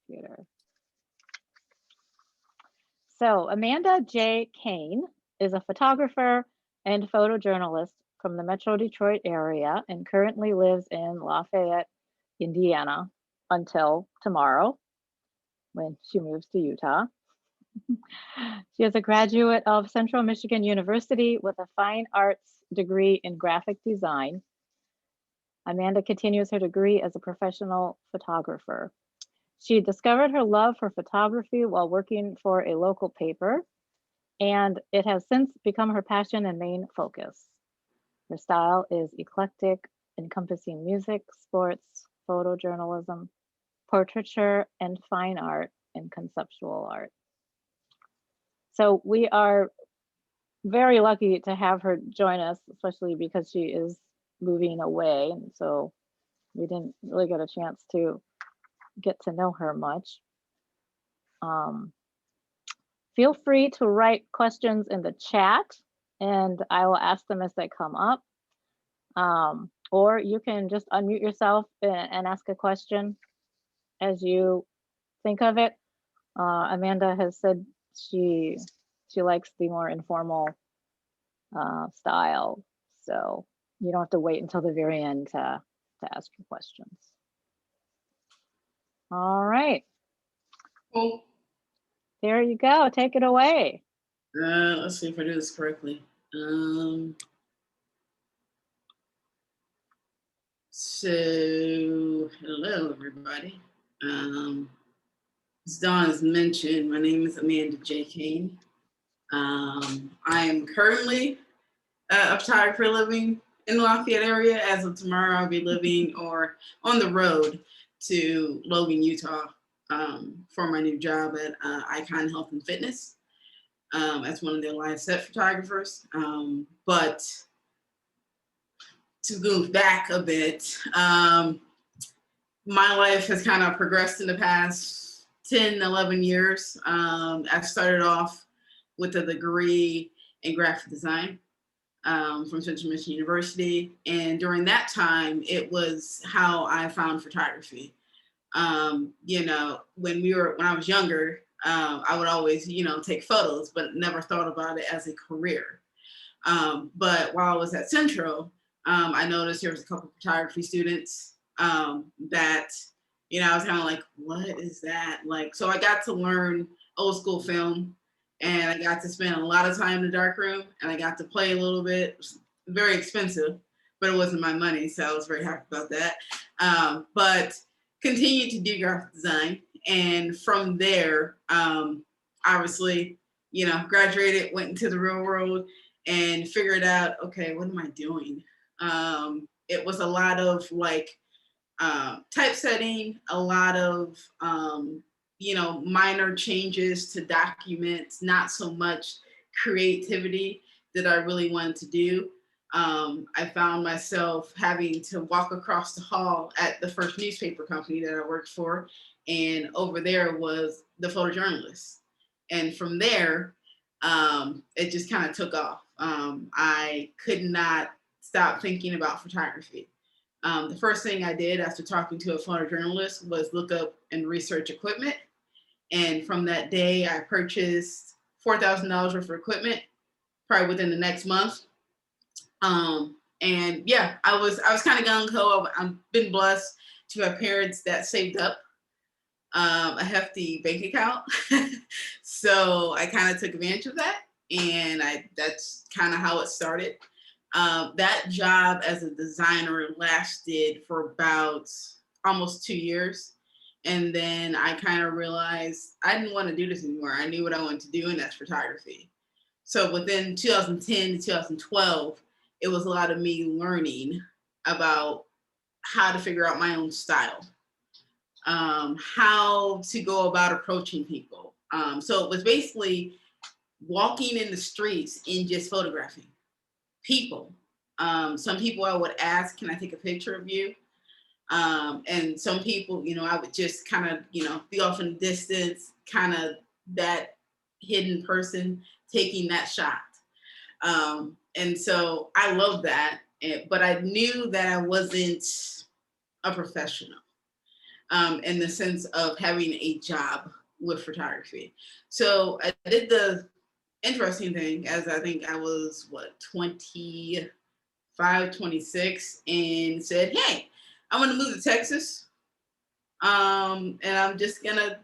computer. So AmandaJCain is a photographer and photojournalist from the Metro Detroit area and currently lives in Lafayette, Indiana until tomorrow when she moves to Utah. She is a graduate of Central Michigan University with a fine arts degree in graphic design. Amanda continues her degree as a professional photographer. She discovered her love for photography while working for a local paper, and it has since become her passion and main focus. Her style is eclectic, encompassing music, sports, photojournalism, portraiture, and fine art and conceptual art. So we are very lucky to have her join us, especially because she is moving away. And so we didn't really get a chance to get to know her much. Feel free to write questions in the chat and I will ask them as they come up. Or you can just unmute yourself and ask a question as you think of it. Amanda has said she likes the more informal style, so you don't have to wait until the very end to ask your questions. All right. Cool. There you go. Take it away. Let's see if I do this correctly. So, hello, everybody. As Dawn has mentioned, my name is AmandaJCain. I am currently a photographer living in the Lafayette area. As of tomorrow, I'll be living or on the road to Logan, Utah for my new job at Icon Health and Fitness as one of their live set photographers. But to move back a bit, my life has kind of progressed in the past 10, 11 years. I started off with a degree in graphic design from Central Michigan University. And during that time, it was how I found photography. You know, when I was younger, I would always, take photos, but never thought about it as a career. But while I was at Central, I noticed there was a couple of photography students that, I was kind of like, what is that? Like, so I got to learn old school film and I got to spend a lot of time in the darkroom and I got to play a little bit. It was very expensive, but it wasn't my money. So I was very happy about that. But continued to do graphic design. And from there, obviously, graduated, went into the real world and figured out, okay, what am I doing? It was a lot of like typesetting, a lot of, minor changes to documents, not so much creativity that I really wanted to do. I found myself having to walk across the hall at the first newspaper company that I worked for. And over there was the photojournalist. And from there, it just kind of took off. I could not stop thinking about photography. The first thing I did after talking to a photojournalist was look up and research equipment. And from that day, I purchased $4,000 worth of equipment, probably within the next month. And yeah, I was kind of gung-ho. I've been blessed to have parents that saved up a hefty bank account. So I kind of took advantage of that. And that's kind of how it started. That job as a designer lasted for about almost 2 years. And then I kind of realized I didn't want to do this anymore. I knew what I wanted to do, and that's photography. So within 2010 to 2012, it was a lot of me learning about how to figure out my own style, how to go about approaching people. So it was basically walking in the streets and just photographing people. Some people I would ask, can I take a picture of you? And some people, I would just kind of, be off in the distance, kind of that hidden person taking that shot. And so I love that, but I knew that I wasn't a professional. in the sense of having a job with photography. So I did the interesting thing, as I think I was, 25, 26, and said, hey, I'm going to move to Texas. And I'm just going to,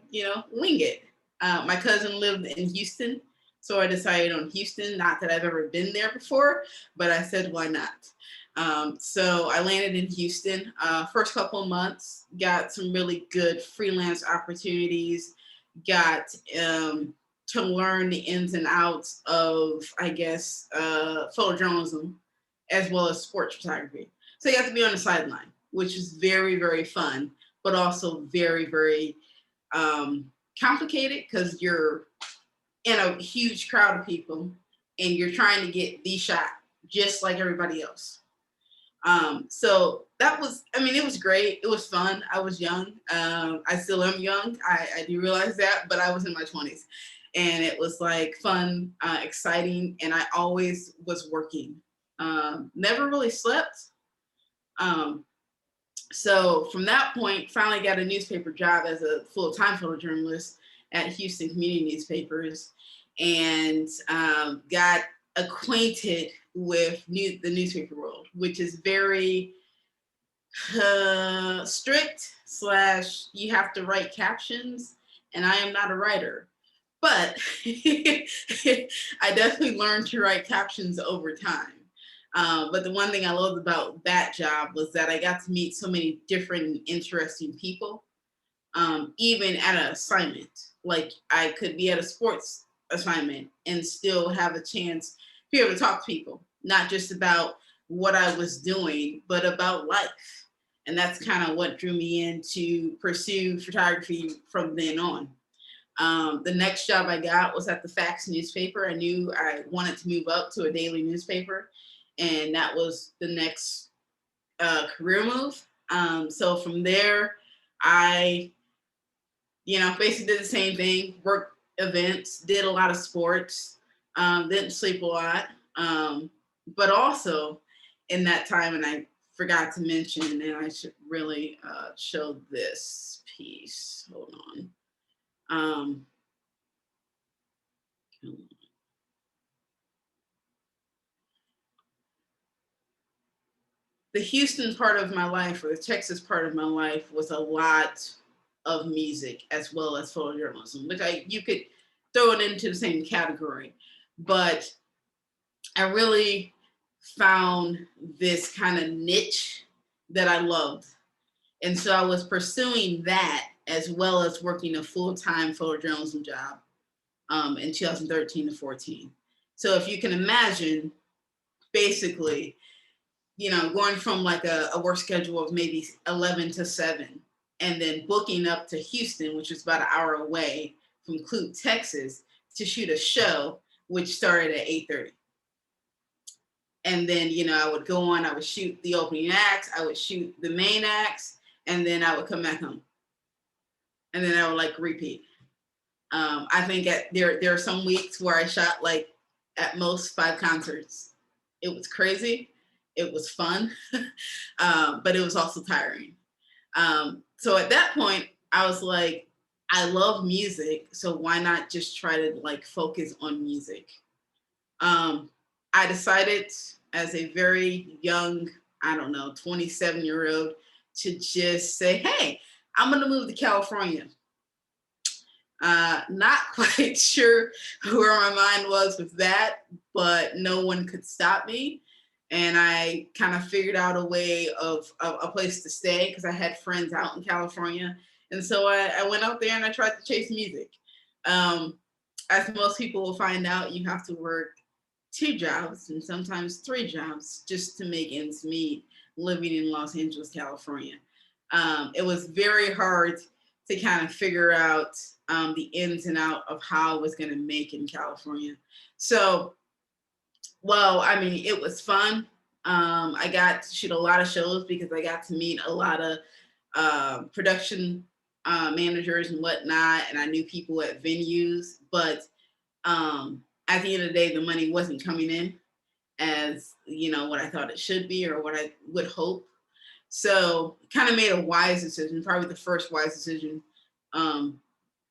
wing it. My cousin lived in Houston. So I decided on Houston, not that I've ever been there before, but I said, why not? So I landed in Houston. First couple of months, got some really good freelance opportunities, got to learn the ins and outs of, I guess, photojournalism, as well as sports photography. So you have to be on the sideline, which is very, very fun, but also very, very complicated, because you're in a huge crowd of people and you're trying to get the shot just like everybody else. So that was, it was great. It was fun. I was young. I still am young. I do realize that, but I was in my 20s, and it was like fun, exciting. And I always was working. Never really slept. So from that point, finally got a newspaper job as a full-time photojournalist at Houston Community Newspapers, and got acquainted with the newspaper world, which is very strict / you have to write captions, and I am not a writer, but I definitely learned to write captions over time. But the one thing I loved about that job was that I got to meet so many different interesting people, even at an assignment. Like, I could be at a sports assignment and still have a chance to be able to talk to people, not just about what I was doing, but about life. And that's kind of what drew me in to pursue photography from then on. The next job I got was at the Facts newspaper. I knew I wanted to move up to a daily newspaper, and that was the next career move. So from there, I, basically did the same thing, worked events, did a lot of sports, didn't sleep a lot. But also in that time, and I forgot to mention, and I should really show this piece. Hold on. The Houston part of my life, or the Texas part of my life, was a lot of music as well as photojournalism, which you could throw it into the same category. But I really found this kind of niche that I loved. And so I was pursuing that as well as working a full-time photojournalism job in 2013 to 14. So if you can imagine, basically, going from like a work schedule of maybe 11 to 7, and then booking up to Houston, which was about an hour away from Clute, Texas, to shoot a show, which started at 8:30. And then, I would go on, I would shoot the opening acts, I would shoot the main acts, and then I would come back home. And then I would repeat. I think there are some weeks where I shot at most 5 concerts. It was crazy. It was fun, but it was also tiring. So at that point, I was like, I love music, so why not just try to focus on music? I decided as a very young, 27-year-old, to just say, hey, I'm gonna move to California. Not quite sure where my mind was with that, but no one could stop me. And I kind of figured out a way of a place to stay, because I had friends out in California. And so I went out there and I tried to chase music. As most people will find out, you have to work 2 jobs and sometimes 3 jobs just to make ends meet living in Los Angeles, California. It was very hard to kind of figure out the ins and out of how I was going to make it in California. So, it was fun. I got to shoot a lot of shows because I got to meet a lot of production managers and whatnot, and I knew people at venues. But at the end of the day, the money wasn't coming in as what I thought it should be or what I would hope. So kind of made a wise decision, probably the first wise decision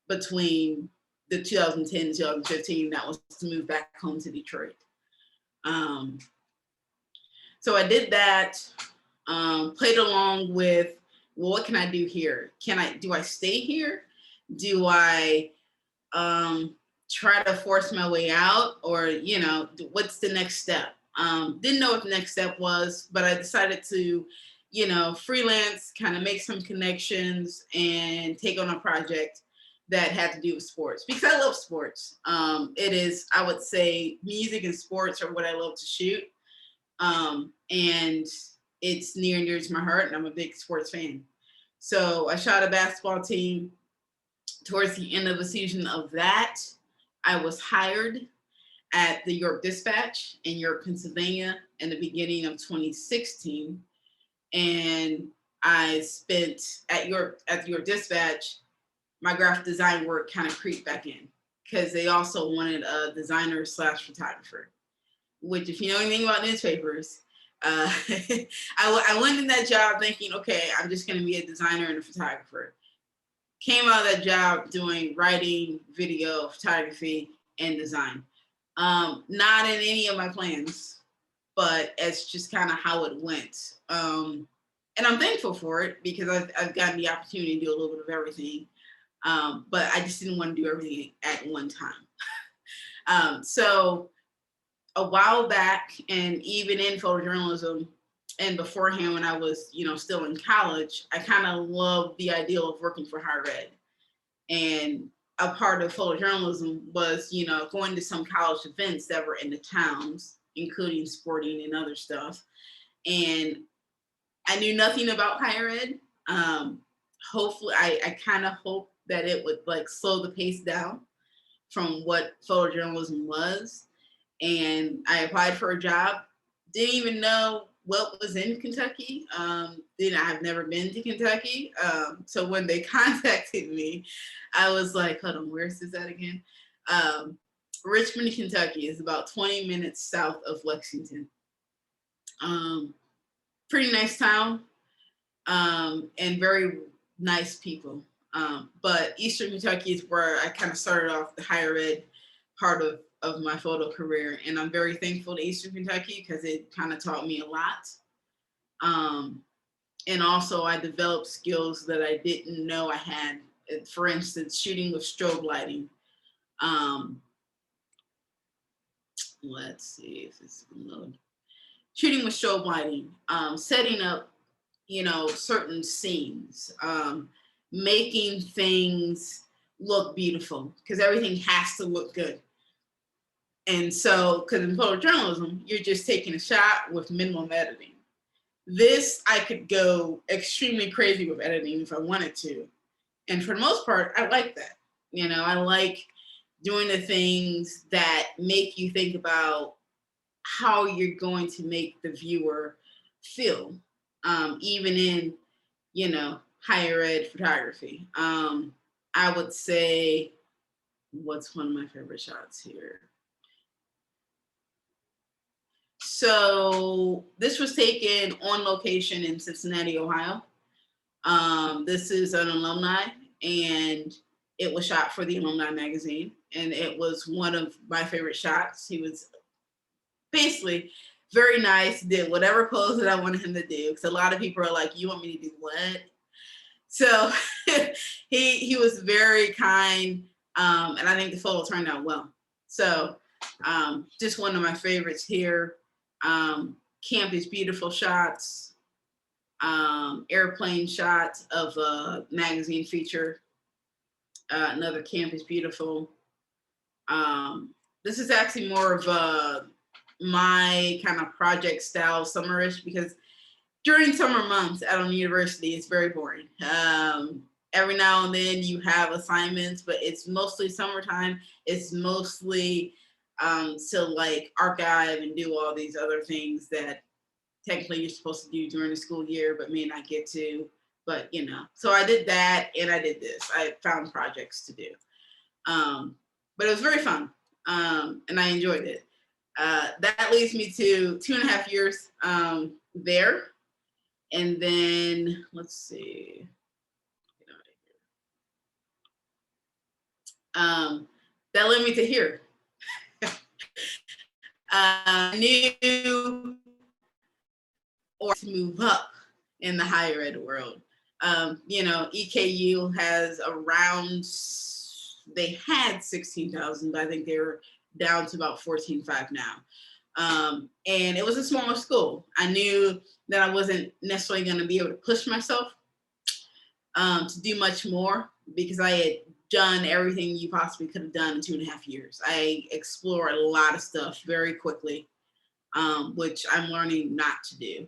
between the 2010 and 2015, that was to move back home to Detroit. So I did that, played along with, well, what can I do here? Do I stay here? Do I try to force my way out, or, what's the next step? Didn't know what the next step was, but I decided to, freelance, kind of make some connections and take on a project that had to do with sports, because I love sports. It is, I would say, music and sports are what I love to shoot. And it's near and dear to my heart, and I'm a big sports fan. So I shot a basketball team. Towards the end of the season of that, I was hired at the York Dispatch in York, Pennsylvania in the beginning of 2016. And I spent at the York Dispatch, my graphic design work kind of creeped back in, because they also wanted a designer / photographer, which, if you know anything about newspapers, I went in that job thinking, okay, I'm just going to be a designer and a photographer. Came out of that job doing writing, video, photography, and design. Not in any of my plans, but it's just kind of how it went. And I'm thankful for it, because I've gotten the opportunity to do a little bit of everything. But I just didn't want to do everything at one time. So a while back, and even in photojournalism and beforehand, when I was, still in college, I kind of loved the ideal of working for higher ed. And a part of photojournalism was, going to some college events that were in the towns, including sporting and other stuff. And I knew nothing about higher ed. Hopefully, I kind of hope that it would slow the pace down from what photojournalism was. And I applied for a job. Didn't even know what was in Kentucky. I've never been to Kentucky. So when they contacted me, I was like, hold on, where is this at again? Richmond, Kentucky is about 20 minutes south of Lexington. Pretty nice town, and very nice people. But Eastern Kentucky is where I kind of started off the higher ed part of my photo career. And I'm very thankful to Eastern Kentucky, because it kind of taught me a lot. And also I developed skills that I didn't know I had. For instance, shooting with strobe lighting. Let's see if it's load. Shooting with strobe lighting, setting up, certain scenes, making things look beautiful, because everything has to look good. And so, because in photojournalism, you're just taking a shot with minimum editing. This, I could go extremely crazy with editing if I wanted to. And for the most part, I like that. I like doing the things that make you think about how you're going to make the viewer feel, even in, higher ed photography. I would say, what's one of my favorite shots here? So this was taken on location in Cincinnati, Ohio. This is an alumni, and it was shot for the Alumni magazine. And it was one of my favorite shots. He was basically very nice, did whatever pose that I wanted him to do. Because a lot of people are like, you want me to do what? So he was very kind. And I think the photo turned out well. So just one of my favorites here. Campus beautiful shots, airplane shots of a magazine feature, another campus beautiful. This is actually more of my kind of project style summerish, because during summer months at a university, it's very boring. Every now and then you have assignments, but it's mostly summertime. It's mostly to archive and do all these other things that technically you're supposed to do during the school year, but may not get to. But so I did that, and I did this. I found projects to do, but it was very fun, and I enjoyed it. That leads me to 2.5 years there, And then, let's see. That led me to here. I knew or to move up in the higher ed world. EKU has around, they had 16,000, but I think they're down to about 14,500 now. And it was a smaller school. I knew that I wasn't necessarily going to be able to push myself to do much more because I had done everything you possibly could have done in 2.5 years. I explore a lot of stuff very quickly, which I'm learning not to do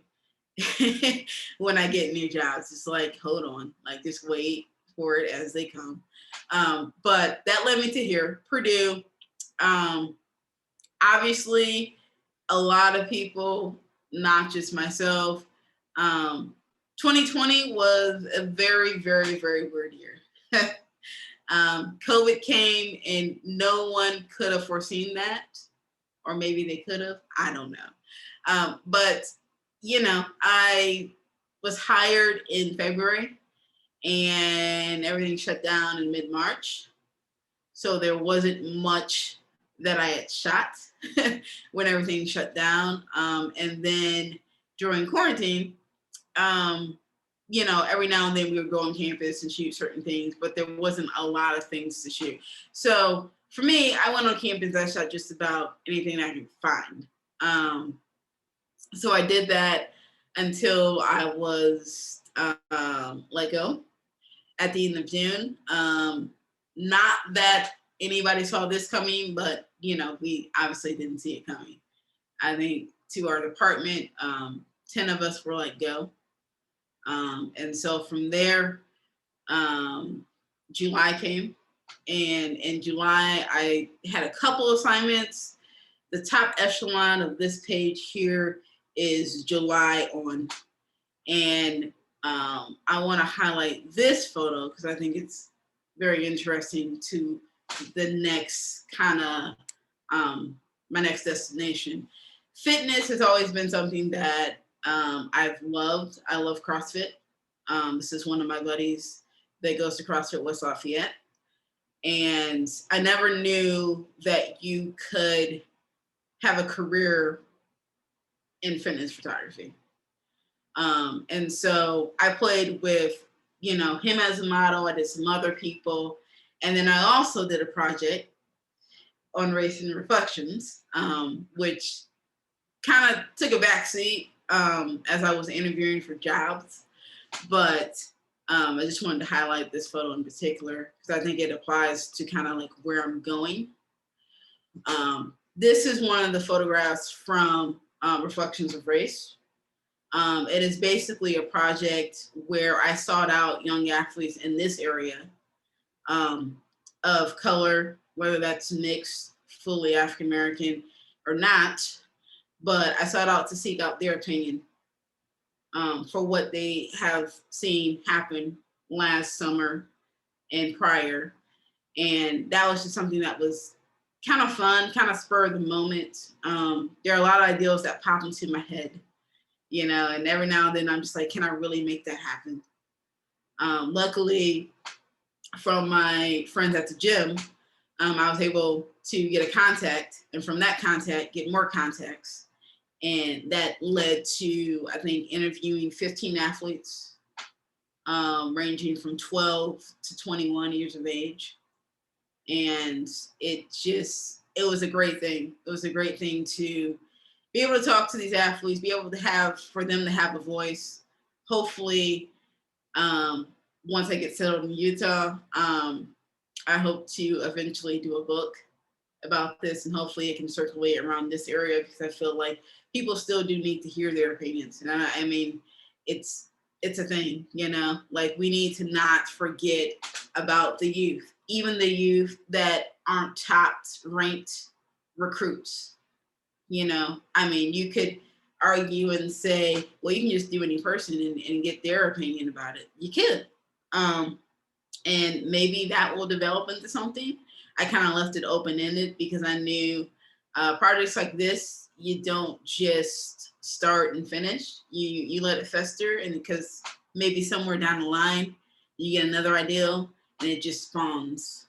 when I get new jobs. It's like, hold on, like just wait for it as they come. But that led me to here, Purdue. Obviously, a lot of people, not just myself, 2020 was a very, very, very weird year. COVID came and no one could have foreseen that, or maybe they could have, I don't know. But, I was hired in February and everything shut down in mid-March. So there wasn't much that I had shot when everything shut down. And then during quarantine, every now and then we would go on campus and shoot certain things, but there wasn't a lot of things to shoot. So for me, I went on campus, I shot just about anything I could find. So I did that until I was let go at the end of June. Not that anybody saw this coming, but we obviously didn't see it coming. I think to our department, 10 of us were let go. And so from there, July came, and in July, I had a couple assignments. The top echelon of this page here is July on. And I want to highlight this photo because I think it's very interesting to the next kind of, my next destination. Fitness has always been something that I've loved. I love CrossFit. This is one of my buddies that goes to CrossFit West Lafayette. And I never knew that you could have a career in fitness photography. And so I played with, him as a model. I did some other people. And then I also did a project on race and reflections, which kind of took a backseat as I was interviewing for jobs. But I just wanted to highlight this photo in particular because I think it applies to kind of like where I'm going. This is one of the photographs from Reflections of Race. It is basically a project where I sought out young athletes in this area of color, whether that's mixed, fully African-American or not, but I sought out to seek out their opinion for what they have seen happen last summer and prior. And that was just something that was kind of fun, kind of spur of the moment. There are a lot of ideas that pop into my head, and every now and then I'm just like, can I really make that happen? Luckily, from my friends at the gym, I was able to get a contact, and from that contact, get more contacts. And that led to, I think, interviewing 15 athletes, ranging from 12 to 21 years of age. And it was a great thing. It was a great thing to be able to talk to these athletes, be able to for them to have a voice. Hopefully, once I get settled in Utah, I hope to eventually do a book about this, and hopefully it can circulate around this area because I feel like people still do need to hear their opinions. And I mean, it's a thing, like we need to not forget about the youth, even the youth that aren't top ranked recruits. I mean, you could argue and say, well, you can just do any person and get their opinion about it. You could. And maybe that will develop into something. I kind of left it open-ended because I knew projects like this, you don't just start and finish. You let it fester, and because maybe somewhere down the line you get another idea, and it just spawns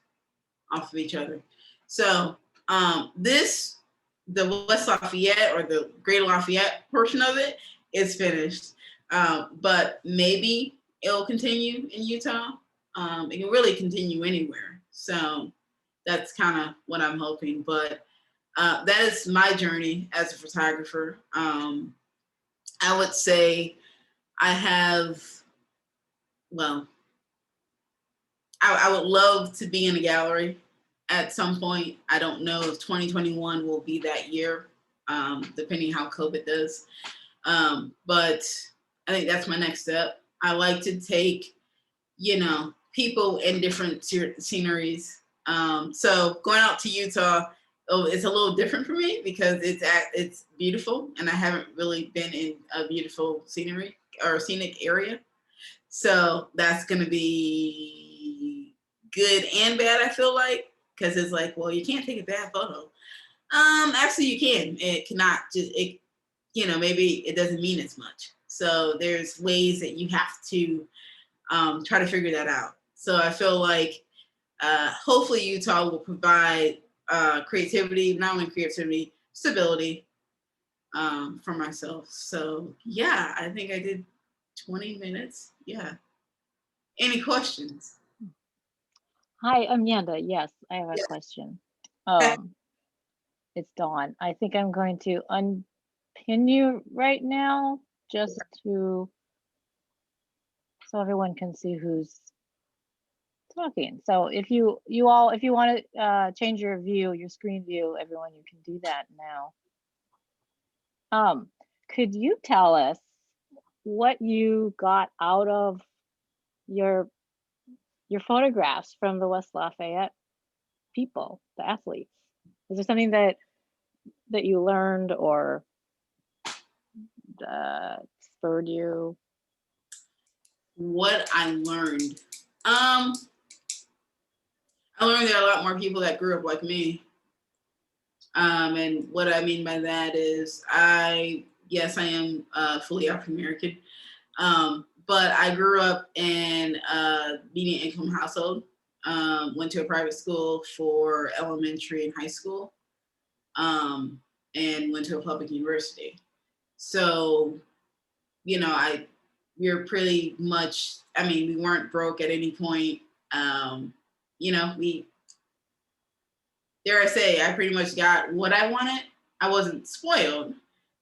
off of each other. So the West Lafayette or the Greater Lafayette portion of it is finished, but maybe it'll continue in Utah. It can really continue anywhere. So that's kind of what I'm hoping. But that is my journey as a photographer. I would say I have, well, I would love to be in a gallery at some point. I don't know if 2021 will be that year, depending how COVID does. But I think that's my next step. I like to take, people in different sceneries. So going out to Utah, it's a little different for me because it's beautiful, and I haven't really been in a beautiful scenery or scenic area. So that's going to be good and bad, I feel like, because it's like, well, you can't take a bad photo. Actually, you can. It cannot just, maybe it doesn't mean as much. So there's ways that you have to try to figure that out. So I feel like hopefully Utah will provide creativity, not only creativity, stability for myself. So yeah, I think I did 20 minutes. Yeah. Any questions? Hi, Amanda. Yes, I have a question. It's Dawn. I think I'm going to unpin you right now just so everyone can see who's talking. So if you want to change your view, your screen view, everyone, you can do that now. Could you tell us what you got out of your photographs from the West Lafayette people, the athletes? Is there something that you learned or spurred you? What I learned. I learned there are a lot more people that grew up like me. And what I mean by that is yes, I am fully African American. But I grew up in a median income household, went to a private school for elementary and high school, and went to a public university. So, we were pretty much, we weren't broke at any point. Dare I say, I pretty much got what I wanted. I wasn't spoiled,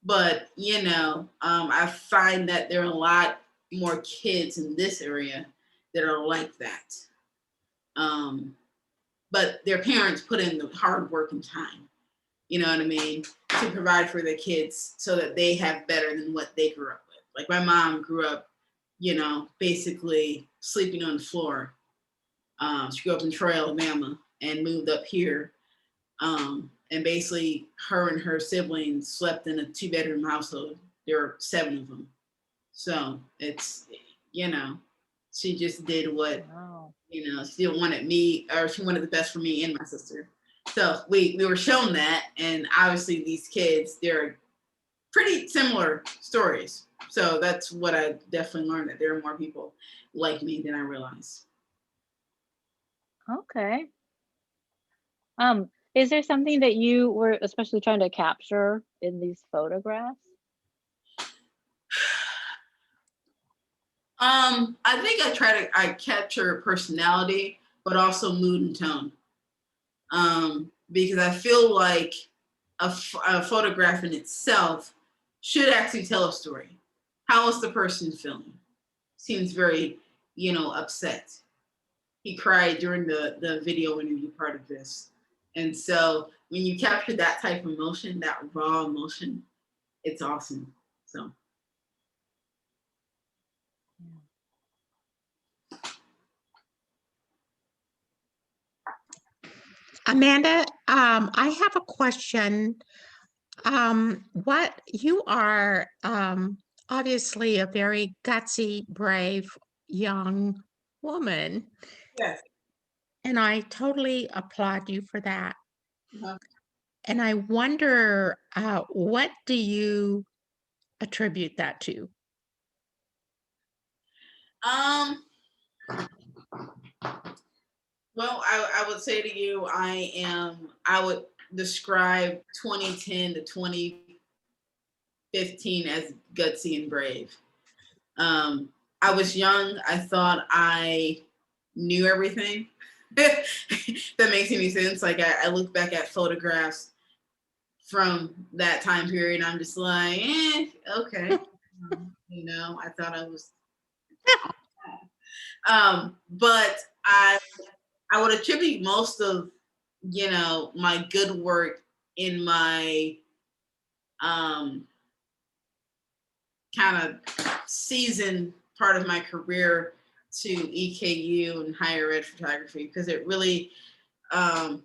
but, I find that there are a lot more kids in this area that are like that. But their parents put in the hard work and time, you know what I mean, to provide for their kids so that they have better than what they grew up with. Like my mom grew up, basically sleeping on the floor. She grew up in Troy, Alabama, and moved up here. And basically her and her siblings slept in a 2-bedroom household. There were 7 of them. So it's, she just did what, Wow. she wanted me, or she wanted the best for me and my sister. So we were shown that, and obviously these kids, they're pretty similar stories. So that's what I definitely learned, that there are more people like me than I realized. Okay. Is there something that you were especially trying to capture in these photographs? I think I capture personality, but also mood and tone. Because I feel like a photograph in itself should actually tell a story. How is the person feeling? Seems very, upset. He cried during the video interview part of this. And so when you capture that type of emotion, that raw emotion, it's awesome. So. Amanda, I have a question. What you are obviously a very gutsy, brave young woman. Yes. And I totally applaud you for that. Uh-huh. And I wonder, what do you attribute that to? Well, I would say to you, I would describe 2010 to 2015 as gutsy and brave. I was young. I thought I knew everything. That makes any sense. Like I look back at photographs from that time period, and I'm just like, okay. I thought I was. But I would attribute most of, my good work in my kind of seasoned part of my career to EKU and higher ed photography, because it really, I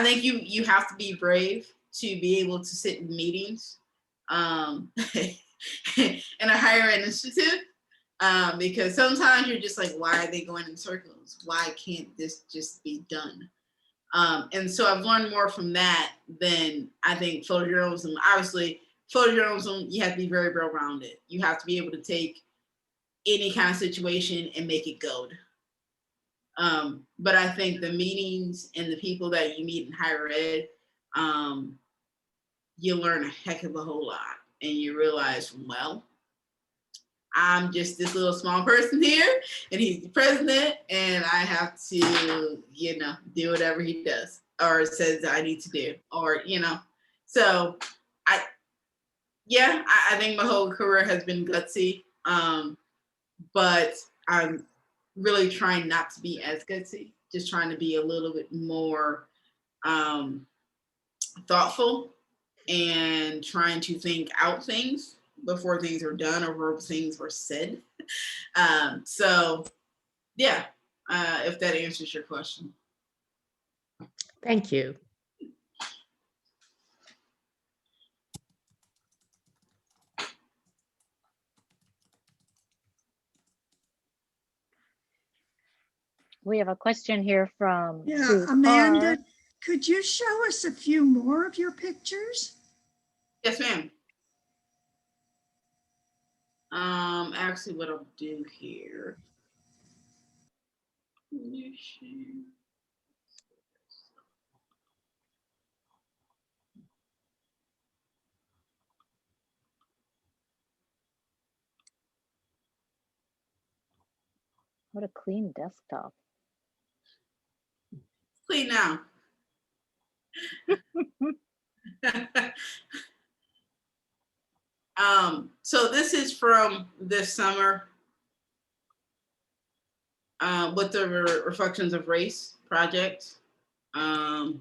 think you have to be brave to be able to sit in meetings in a higher ed institute. Because sometimes you're just like, why are they going in circles? Why can't this just be done? And so I've learned more from that than I think photojournalism. Obviously, photojournalism, you have to be very well-rounded. You have to be able to take any kind of situation and make it gold. But I think the meetings and the people that you meet in higher ed, you learn a heck of a whole lot. And you realize, well, I'm just this little small person here, and he's the president, and I have to, do whatever he does or says I need to do, or, So I think my whole career has been gutsy, but I'm really trying not to be as gutsy, just trying to be a little bit more thoughtful and trying to think out things before things are done or before things were said. So yeah, if that answers your question. Thank you. We have a question here from Yeah, Sue Amanda, Carr. could you show us a few more of your pictures? Yes, ma'am. Actually, what I'll do here. What a clean desktop. Clean now. So this is from this summer with the Reflections of Race project. And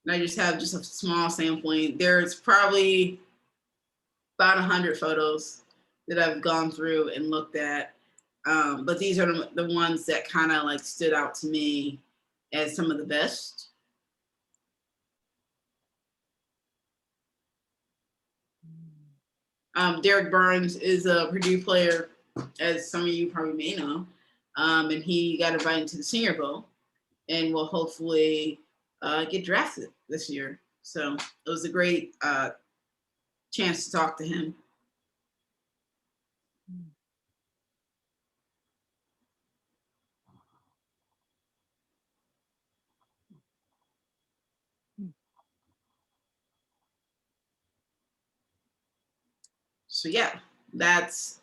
I just have a small sampling. There's probably about 100 photos that I've gone through and looked at. But these are the ones that kind of like stood out to me as some of the best. Derek Burns is a Purdue player, as some of you probably may know, and he got invited to the Senior Bowl and will hopefully get drafted this year. So it was a great chance to talk to him. So yeah, that's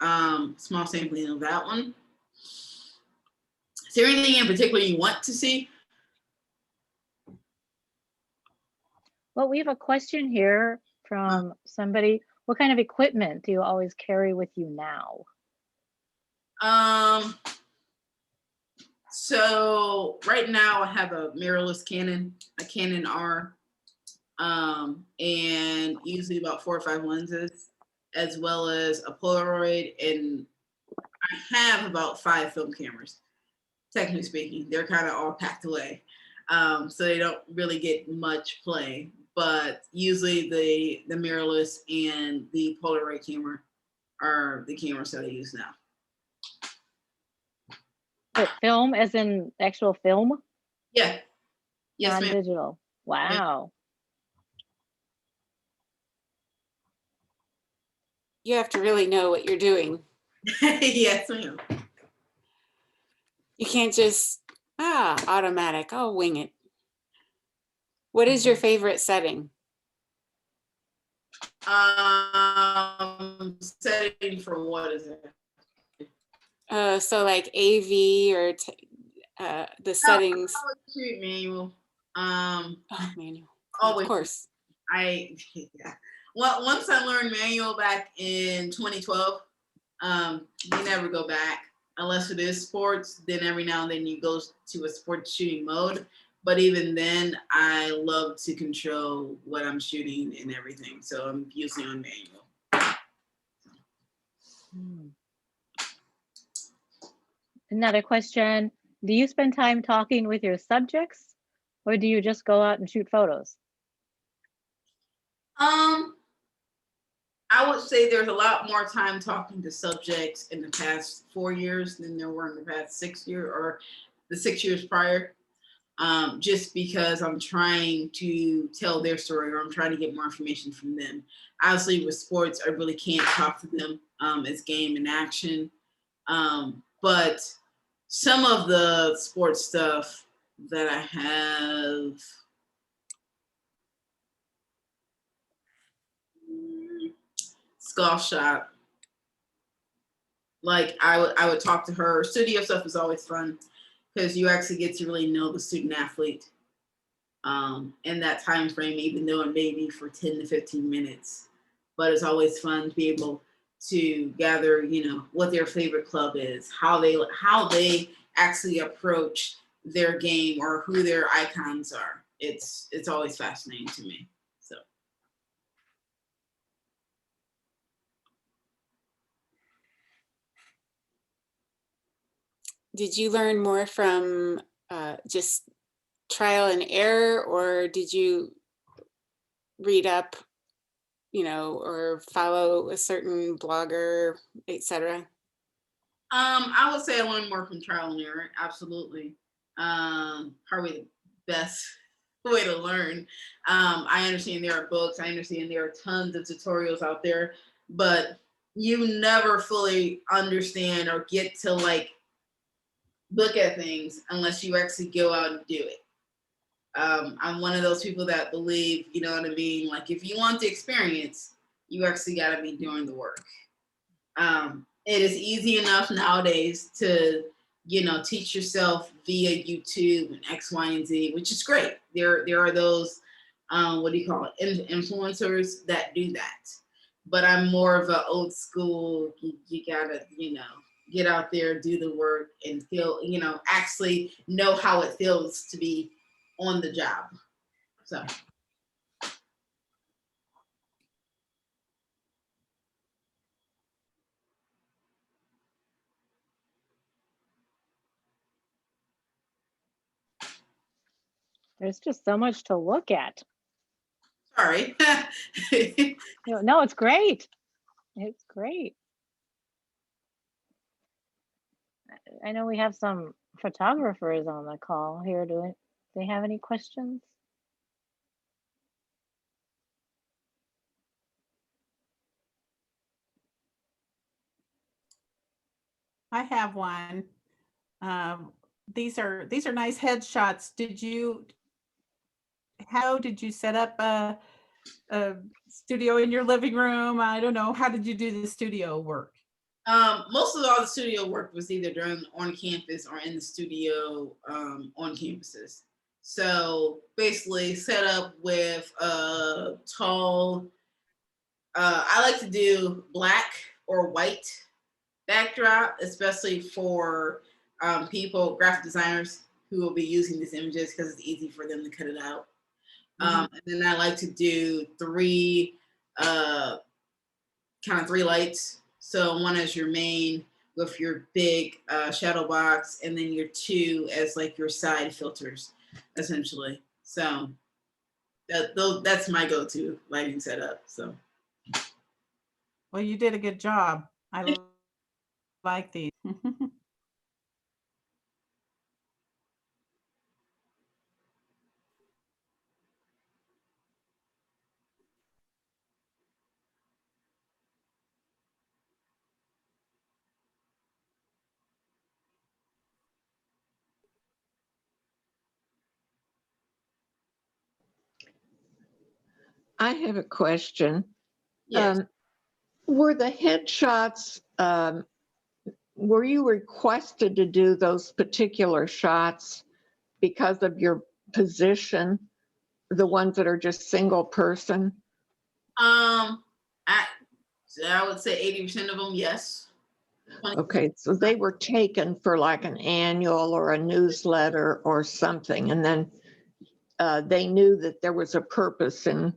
small sampling of that one. Is there anything in particular you want to see? Well, we have a question here from somebody. What kind of equipment do you always carry with you now? So right now I have a mirrorless Canon, a Canon R, and usually about 4 or 5 lenses, as well as a Polaroid, and I have about 5 film cameras. Technically speaking, they're kind of all packed away, so they don't really get much play. But usually the mirrorless and the Polaroid camera are the cameras that I use now. Wait, film as in actual film? Yeah. Yes, ma'am. Non-digital. Wow. You have to really know what you're doing. Yes, ma'am. You can't just, automatic, I'll wing it. What is your favorite setting? Setting for what is it? So like AV or the settings. Shoot manual. Oh, manual. Always. Of course. Yeah. Well, once I learned manual back in 2012, you never go back unless it is sports. Then every now and then you go to a sports shooting mode. But even then, I love to control what I'm shooting and everything. So I'm usually on manual. Another question. Do you spend time talking with your subjects or do you just go out and shoot photos? I would say there's a lot more time talking to subjects in the past 4 years than there were in the past 6 years or the 6 years prior. Just because I'm trying to tell their story or I'm trying to get more information from them. Obviously with sports, I really can't talk to them. It's game and action. But some of the sports stuff that I have, golf shop. Like I would talk to her. Studio stuff is always fun because you actually get to really know the student athlete in that time frame, even though it may be for 10 to 15 minutes. But it's always fun to be able to gather, what their favorite club is, how they actually approach their game or who their icons are. It's always fascinating to me. So. Did you learn more from just trial and error, or did you read up, or follow a certain blogger, etc.? I would say I learned more from trial and error. Absolutely. Probably the best way to learn. I understand there are books. I understand there are tons of tutorials out there, but you never fully understand or get to look at things unless you actually go out and do it. I'm one of those people that believe, you know what I mean? Like if you want the experience, you actually got to be doing the work. It is easy enough nowadays to, teach yourself via YouTube and X, Y, and Z, which is great. There are those, influencers that do that. But I'm more of an old school, you gotta, get out there, do the work and feel, actually know how it feels to be on the job. So. There's just so much to look at. Sorry. No, it's great. It's great. I know we have some photographers on the call here. Do they have any questions? I have one. These are nice headshots. How did you set up a studio in your living room? I don't know. How did you do the studio work? Most of all the studio work was either done on campus or in the studio on campuses. So basically set up with a tall, I like to do black or white backdrop, especially for graphic designers who will be using these images because it's easy for them to cut it out. And then I like to do three lights. So one as your main with your big shadow box, and then your two as like your side filters, essentially. So that's my go-to lighting setup. So. Well, you did a good job. I like these. I have a question. Yes. Were the headshots, were you requested to do those particular shots because of your position, the ones that are just single person? I would say 80% of them, yes. Okay, so they were taken for like an annual or a newsletter or something, and then they knew that there was a purpose in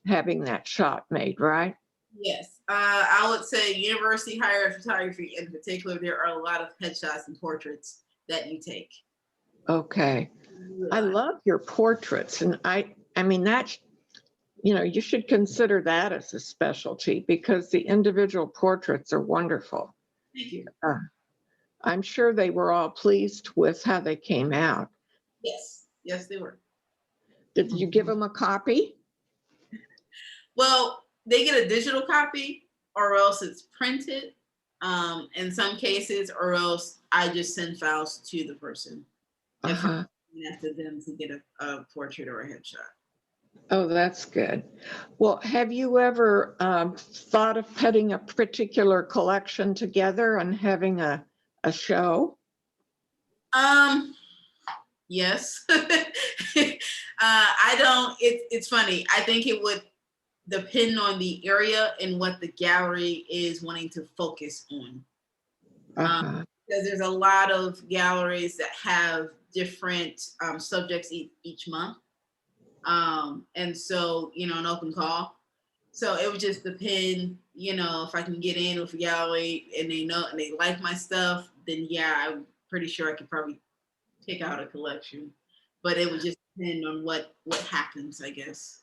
having that shot made, right? Yes. I would say university higher ed photography in particular, there are a lot of headshots and portraits that you take. Okay. I love your portraits, and I mean, that's, you know, you should consider that as a specialty because the individual portraits are wonderful. Thank you. I'm sure they were all pleased with how they came out. Yes. Yes, they were. Did you give them a copy? Well, they get a digital copy or else it's printed in some cases, or else I just send files to the person. If I'm after them to get a portrait or a headshot. Oh, that's good. Well, have you ever thought of putting a particular collection together and having a show? Yes. I don't, it's funny. I think it would depend on the area and what the gallery is wanting to focus on. Because there's a lot of galleries that have different subjects each month. And so, you know, an open call. So it would just depend, you know, if I can get in with a gallery and they know and they like my stuff, then yeah, I'm pretty sure I could probably pick out a collection. But it would just depend on what happens, I guess.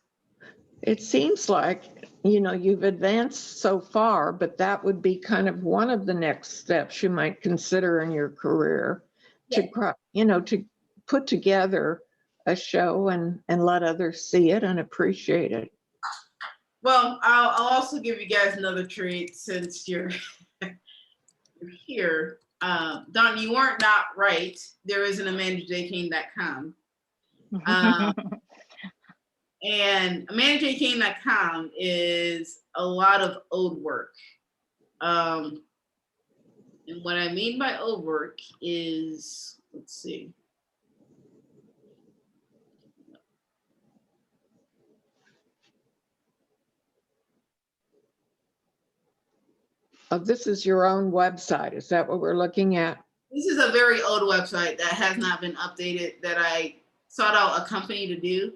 It seems like, you know, you've advanced so far, but that would be kind of one of the next steps you might consider in your career to, you know, to put together a show and let others see it and appreciate it. Well, I'll also give you guys another treat since you're here. Don, you weren't not right. There is an AmandaJCain.com. And AmandaJCain.com is a lot of old work. And what I mean by old work is, let's see. Oh, this is your own website. Is that what we're looking at? This is a very old website that has not been updated that I sought out a company to do.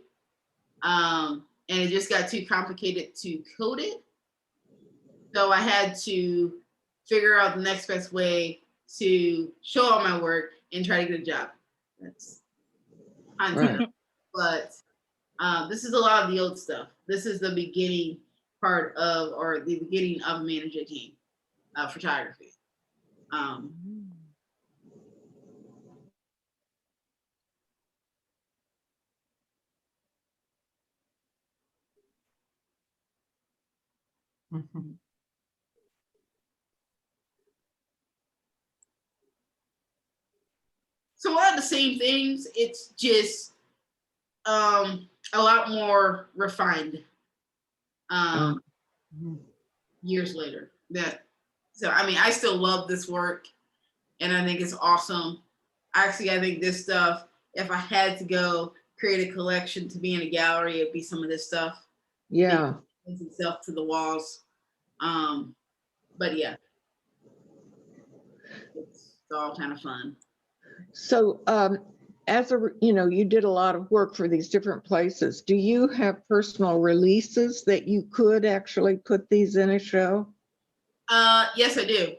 And it just got too complicated to code it. So I had to figure out the next best way to show all my work and try to get a job. That's right. But this is a lot of the old stuff. This is the beginning part of, or the beginning of AmandaJCain photography. So a lot of the same things, it's just a lot more refined years later. So I mean, I still love this work and I think it's awesome. Actually, I think this stuff, if I had to go create a collection to be in a gallery, it'd be some of this stuff. Yeah. It lends itself to the walls. But yeah, it's all kind of fun. So as a, you know, you did a lot of work for these different places. Do you have personal releases that you could actually put these in a show? Yes, I do.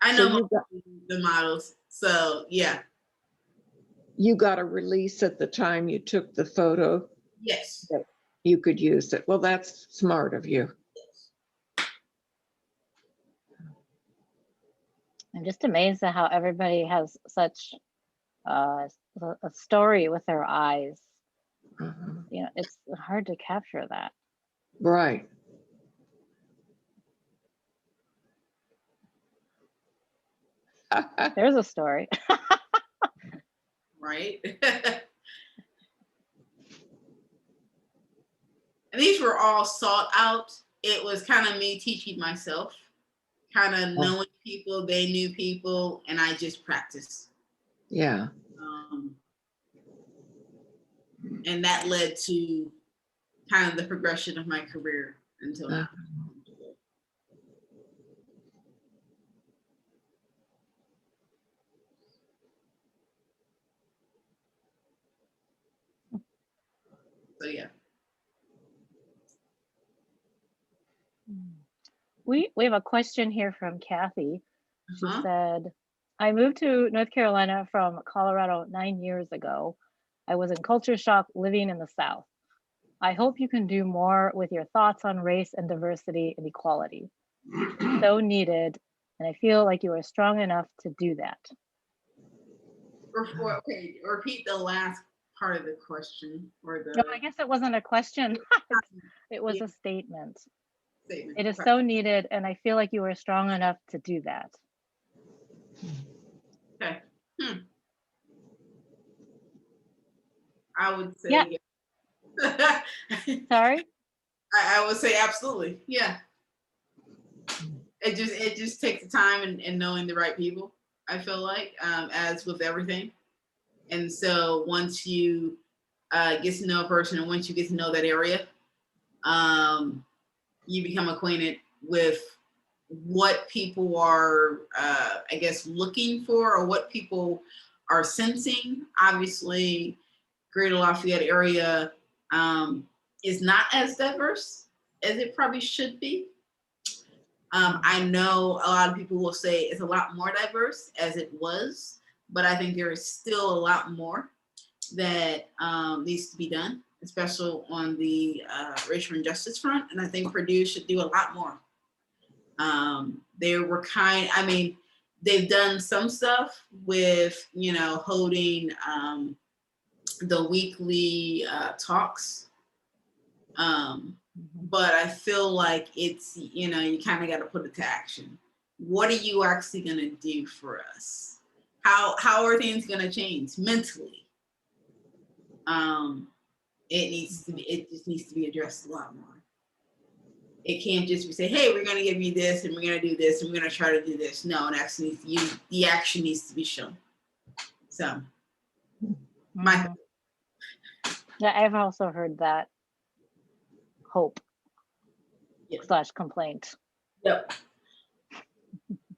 I know the models, so yeah. You got a release at the time you took the photo? Yes. That you could use it. Well, that's smart of you. I'm just amazed at how everybody has such a story with their eyes. You know, it's hard to capture that. Right. There's a story. Right. And these were all sought out. It was kind of me teaching myself, kind of knowing people, they knew people, and I just practiced. Yeah. And that led to kind of the progression of my career until now. So yeah. We have a question here from Kathy. She Uh-huh. said, I moved to North Carolina from Colorado 9 years ago. I was in culture shock living in the South. I hope you can do more with your thoughts on race and diversity and equality. So needed, and I feel like you are strong enough to do that. Okay, repeat the last part of the question, or the No, I guess it wasn't a question. It was a statement. statement. It is so needed, and I feel like you are strong enough to do that. Okay. I would say, Yeah. Sorry? I would say absolutely. Yeah. It just takes the time and knowing the right people, I feel like, as with everything. And so once you get to know a person, and once you get to know that area, you become acquainted with what people are, I guess, looking for, or what people are sensing. Obviously, Greater Lafayette area is not as diverse as it probably should be. I know a lot of people will say it's a lot more diverse as it was, but I think there is still a lot more that needs to be done, especially on the racial injustice front. And I think Purdue should do a lot more. They were they've done some stuff with, holding the weekly talks. But I feel like it's, you kind of got to put it to action. What are you actually going to do for us? How are things going to change mentally? It just needs to be addressed a lot more. It can't just be say, hey, we're going to give you this, and we're going to do this, and we're going to try to do this. No, it actually the action needs to be shown. So, Yeah, I've also heard that hope / complaint. Yep.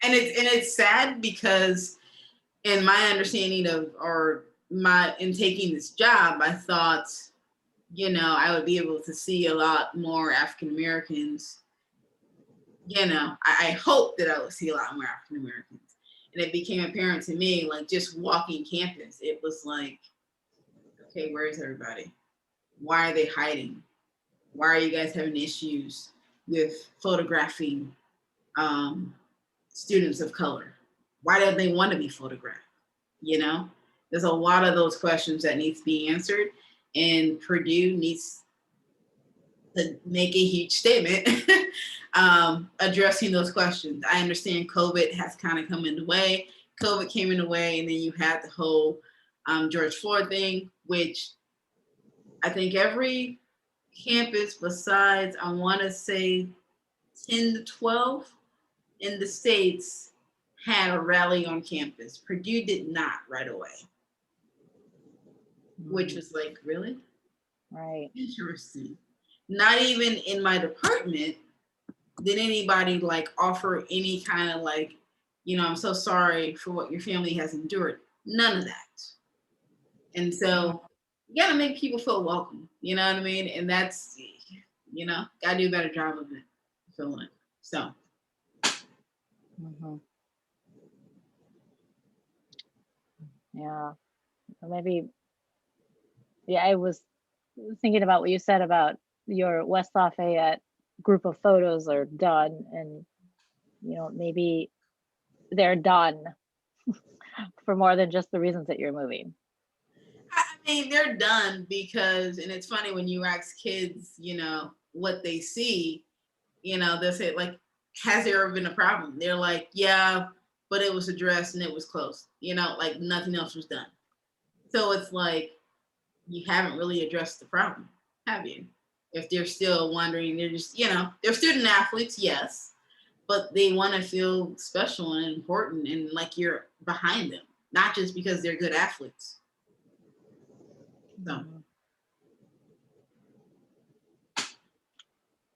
And it's sad because in my understanding in taking this job, I thought, I would be able to see a lot more African Americans. I hope that I would see a lot more African Americans. And it became apparent to me, like just walking campus, it was like, okay, where is everybody? Why are they hiding? Why are you guys having issues with photographing students of color? Why don't they want to be photographed? There's a lot of those questions that need to be answered, and Purdue needs to make a huge statement addressing those questions. I understand COVID has kind of come in the way. COVID came in the way, and then you had the whole George Floyd thing, which I think every campus besides, I want to say 10 to 12 in the States had a rally on campus. Purdue did not right away, which was like, really? Right. Interesting. Not even in my department did anybody offer any kind of I'm so sorry for what your family has endured. None of that. And so you got to make people feel welcome. You know what I mean? And that's, got to do a better job of it. Feeling it. So. Yeah. Maybe. Yeah, I was thinking about what you said about your West Lafayette group of photos are done, and maybe they're done for more than just the reasons that you're moving. I mean, they're done because, and it's funny when you ask kids, what they see, they'll say has there ever been a problem? They're like, yeah, but it was addressed and it was closed, nothing else was done. So it's like, you haven't really addressed the problem, have you? if they're still wondering, they're just, they're student athletes, yes, but they want to feel special and important and like you're behind them, not just because they're good athletes. So.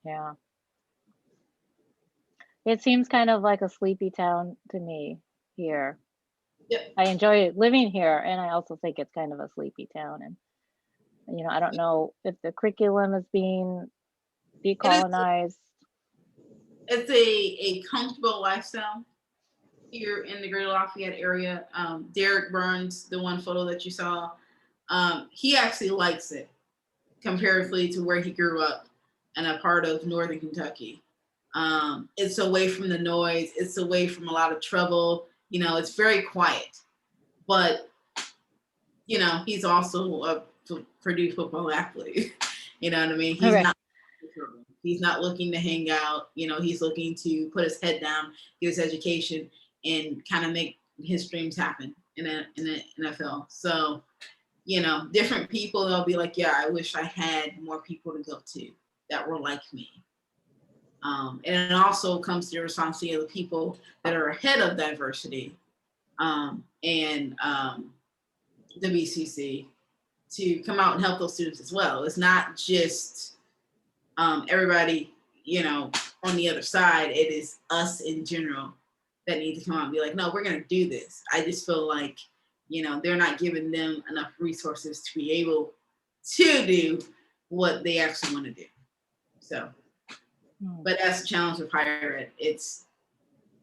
Yeah. It seems kind of like a sleepy town to me here. Yep. I enjoy living here, and I also think it's kind of a sleepy town. And I don't know if the curriculum is being decolonized. It's a comfortable lifestyle here in the Greater Lafayette area. Derek Burns, the one photo that you saw, he actually likes it comparatively to where he grew up in a part of Northern Kentucky. It's away from the noise. It's away from a lot of trouble. It's very quiet, but he's also a Purdue football athlete. You know what I mean? He's not looking to hang out. He's looking to put his head down, get his education, and kind of make his dreams happen in the NFL. So, different people, they'll be like, yeah, I wish I had more people to go to that were like me. And it also comes to the responsibility of the people that are ahead of diversity and the BCC to come out and help those students as well. It's not just everybody, on the other side. It is us in general that need to come out and be like, no, we're going to do this. I just feel like, they're not giving them enough resources to be able to do what they actually want to do. So, but that's the challenge with higher ed. It's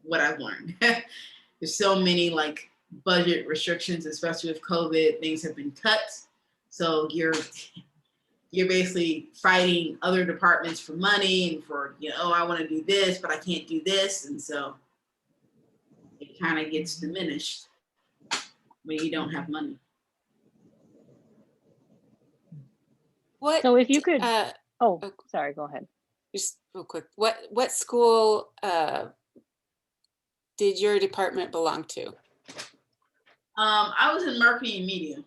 what I've learned. There's so many like budget restrictions, especially with COVID, things have been cut. So you're basically fighting other departments for money and for, I want to do this, but I can't do this. And so it kind of gets diminished when you don't have money. So if you could, sorry, go ahead. Just real quick, what school did your department belong to? I was in marketing and media.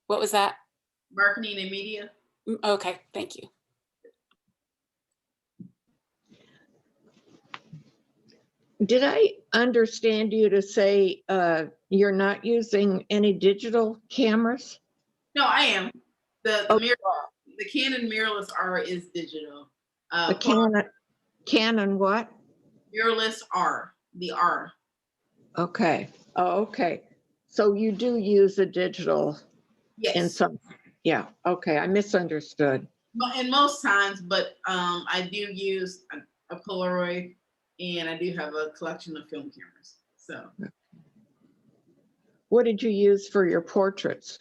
What was that? Marketing and media. Okay, thank you. Did I understand you to say you're not using any digital cameras? No, I am. The Canon mirrorless R is digital. The Canon what? Mirrorless R, the R. Okay. Oh, okay. So you do use a digital in some, yeah. Okay, I misunderstood. And most times, but I do use a Polaroid, and I do have a collection of film cameras. So. What did you use for your portraits?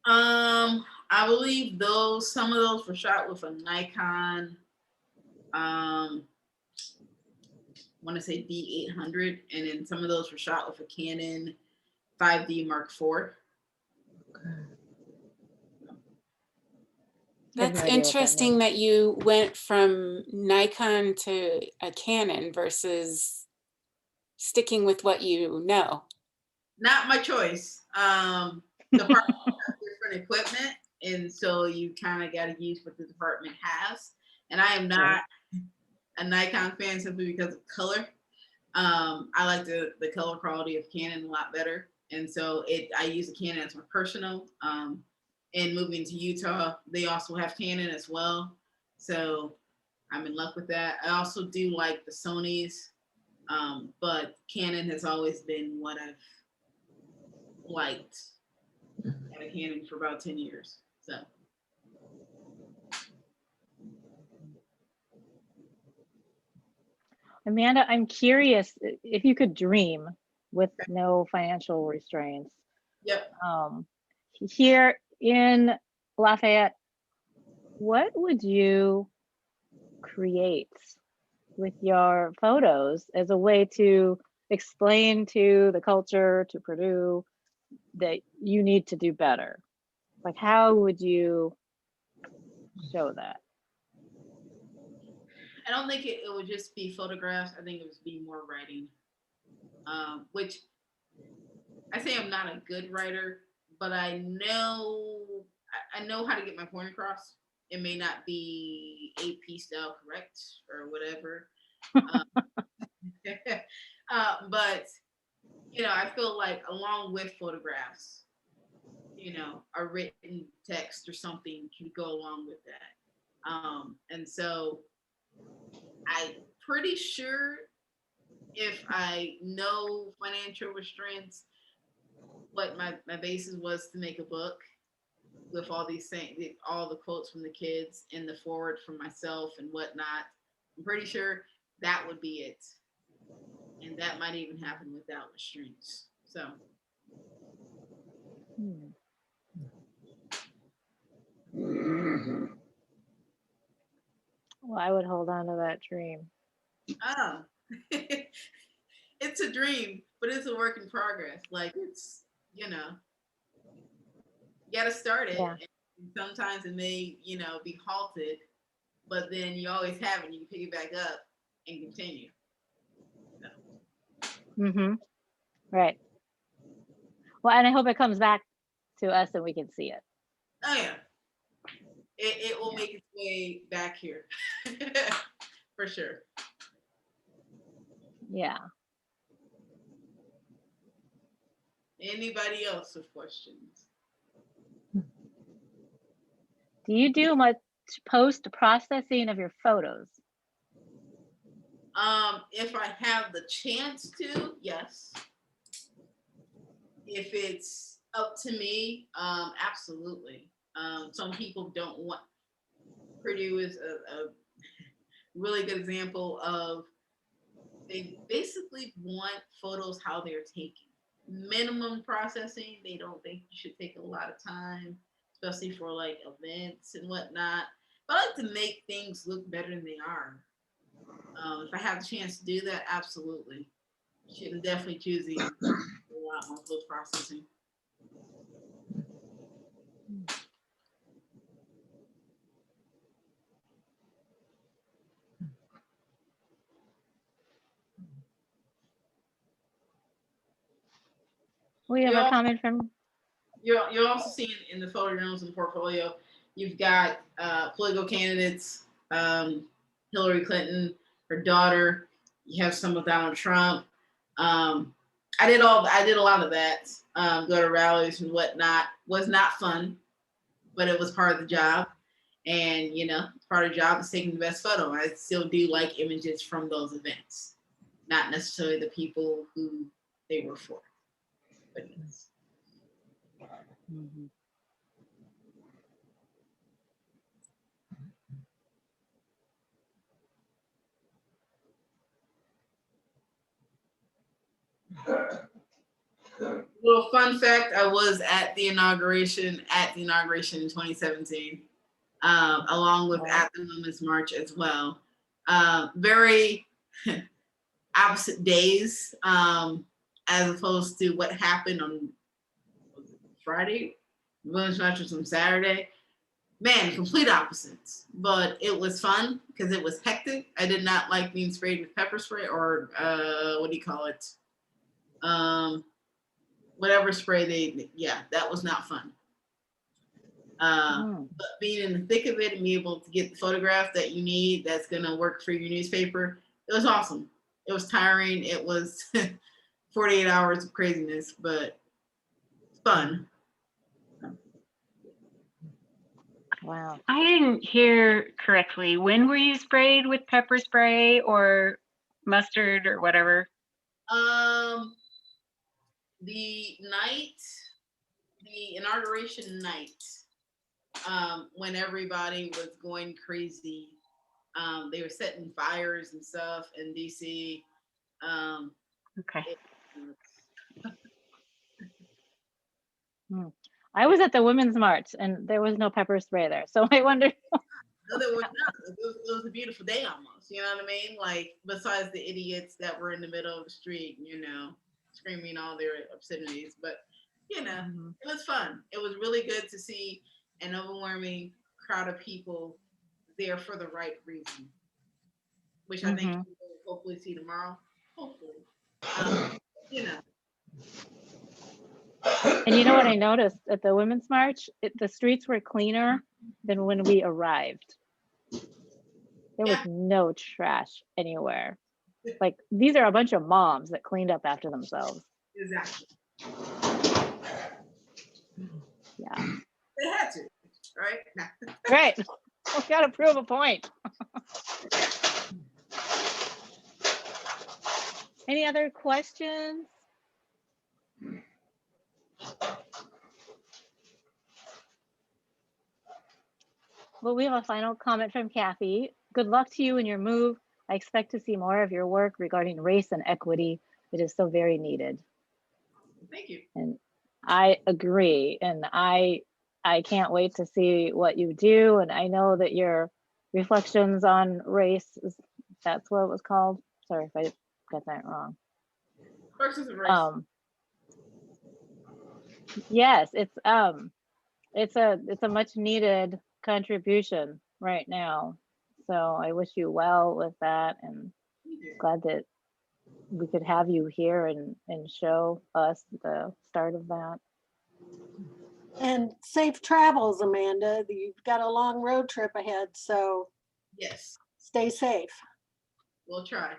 I believe some of those were shot with a Nikon, I want to say D800, and then some of those were shot with a Canon 5D Mark IV. That's interesting that you went from Nikon to a Canon versus sticking with what you know. Not my choice. The department has different equipment, and so you kind of got to use what the department has. And I am not a Nikon fan simply because of color. I like the color quality of Canon a lot better, and so I use a Canon as my personal. And moving to Utah, they also have Canon as well, so I'm in luck with that. I also do like the Sonys, but Canon has always been what I've liked. Had a Canon for about 10 years, so. Amanda, I'm curious if you could dream with no financial restraints. Yep. Here in Lafayette, what would you create with your photos as a way to explain to the culture, to Purdue, that you need to do better? Like, how would you show that? I don't think it would just be photographs. I think it would be more writing, which I say I'm not a good writer, but I know how to get my point across. It may not be AP style correct or whatever. But, you know, I feel like along with photographs, you know, a written text or something can go along with that. And so I'm pretty sure if I know financial restraints, what my basis was to make a book with all these things, all the quotes from the kids and the forward from myself and whatnot. I'm pretty sure that would be it. And that might even happen without restraints. So. Well, I would hold on to that dream. Oh, it's a dream, but it's a work in progress. Like it's, you know, you got to start it. Yeah. And sometimes it may, you know, be halted, but then you always have it. You can pick it back up and continue. Mm-hmm. Right. Well, and I hope it comes back to us and we can see it. Oh yeah, it will make its way back here for sure. Yeah. Anybody else with questions? Do you do much post-processing of your photos? If I have the chance to, yes. If it's up to me, absolutely. Some people don't want. Purdue is a really good example of they basically want photos how they're taken. Minimum processing. They don't think you should take a lot of time, especially for like events and whatnot. But I like to make things look better than they are. If I have the chance to do that, absolutely. I'm definitely choosing a lot more post processing. We have a comment from. You're also seeing in the photojournalism portfolio, you've got political candidates, Hillary Clinton, her daughter. You have some with Donald Trump. I did a lot of that. Go to rallies and whatnot. Was not fun, but it was part of the job. And you know, part of the job is taking the best photo. I still do like images from those events, not necessarily the people who they were for. But yes. Mm-hmm. Little fun fact: I was at the inauguration in 2017, along with at the Women's March as well. Very opposite days, as opposed to what happened on Friday. Women's March was on Saturday. Man, complete opposites. But it was fun because it was hectic. I did not like being sprayed with pepper spray or what do you call it? Whatever spray that was not fun. But being in the thick of it and be able to get the photograph that you need that's gonna work for your newspaper, it was awesome. It was tiring. It was 48 hours of craziness, but fun. Wow. I didn't hear correctly. When were you sprayed with pepper spray or mustard or whatever? The inauguration night, when everybody was going crazy, they were setting fires and stuff in DC. Okay. I was at the Women's March and there was no pepper spray there. So I wondered. No, there was not. It was a beautiful day almost. You know what I mean? Like, besides the idiots that were in the middle of the street, you know, screaming all their obscenities. But, you know, It was fun. It was really good to see an overwhelming crowd of people there for the right reason, which I think we'll hopefully see tomorrow. Hopefully. You know. And you know what I noticed at the Women's March? The streets were cleaner than when we arrived. There was Yeah. no trash anywhere. Like, these are a bunch of moms that cleaned up after themselves. Exactly. Yeah. They had to, right? Nah. Right. We gotta prove a point. Any other questions? Well, we have a final comment from Kathy. Good luck to you in your move. I expect to see more of your work regarding race and equity. It is so very needed. Thank you. And I agree. And I can't wait to see what you do. And I know that your reflections on race, that's what it was called. Sorry if I got that wrong. Versus a race. Yes, it's a much needed contribution right now. So I wish you well with that, and glad that we could have you here and show us the start of that. And safe travels, Amanda. You've got a long road trip ahead, so Yes, stay safe. we'll try.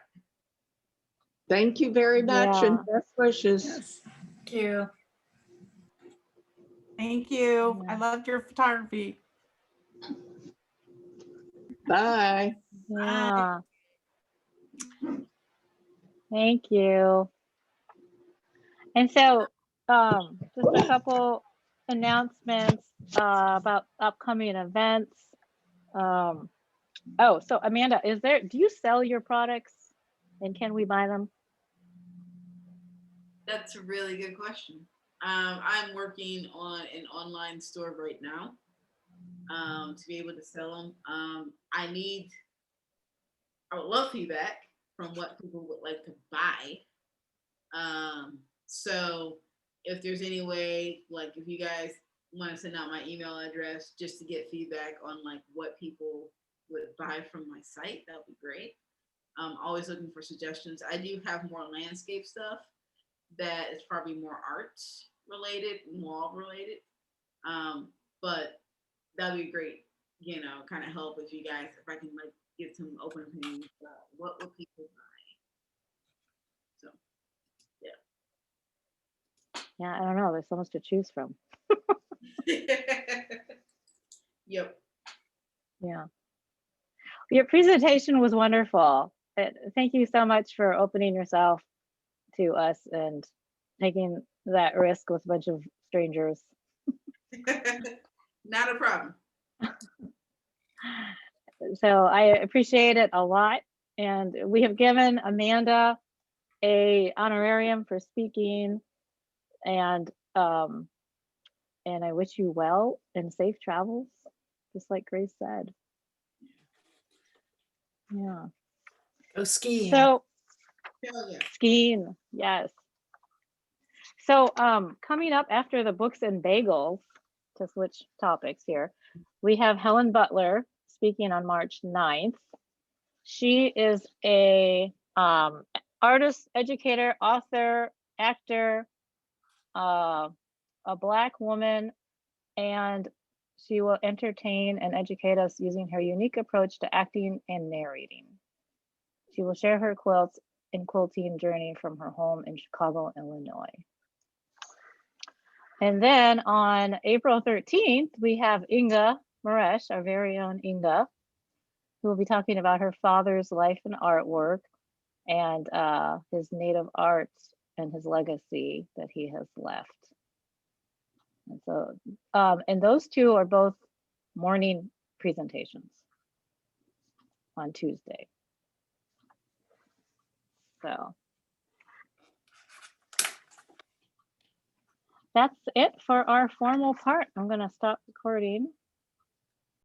Thank you very much and Yeah. best wishes. Yes. Thank you. Thank you. I Yeah. loved your photography. Bye. Yeah. Thank you. And so, just a couple announcements about upcoming events. Oh, so Amanda, do you sell your products and can we buy them? That's a really good question. I'm working on an online store right now to be able to sell them. I would love feedback from what people would like to buy. So if there's any way, like if you guys want to send out my email address just to get feedback on like what people would buy from my site, that would be great. I'm always looking for suggestions. I do have more landscape stuff that is probably more art related, wall related. But that'd be great, kind of help if you guys, if I can like get some open opinions about what would people buy. So, Yeah, I don't know. There's so much to choose from. Yep. Yeah. Your presentation was wonderful. Thank you so much for opening yourself to us and taking that risk with a bunch of strangers. Not a problem. So I appreciate it a lot. And we have given Amanda a honorarium for speaking, and I wish you well and safe travels, just like Grace said. Yeah. Go skiing. So Hell yeah. skiing, yes. So coming up after the books and bagels, to switch topics here, we have Helen Butler speaking on March 9th. She is a artist, educator, author, actor, a Black woman, and she will entertain and educate us using her unique approach to acting and narrating. She will share her quilts and quilting journey from her home in Chicago, Illinois. And then on April 13th, we have Inga Maresh, our very own Inga, who will be talking about her father's life and artwork and his native arts and his legacy that he has left. And so, and those two are both morning presentations on Tuesday. So that's it for our formal part. I'm going to stop recording.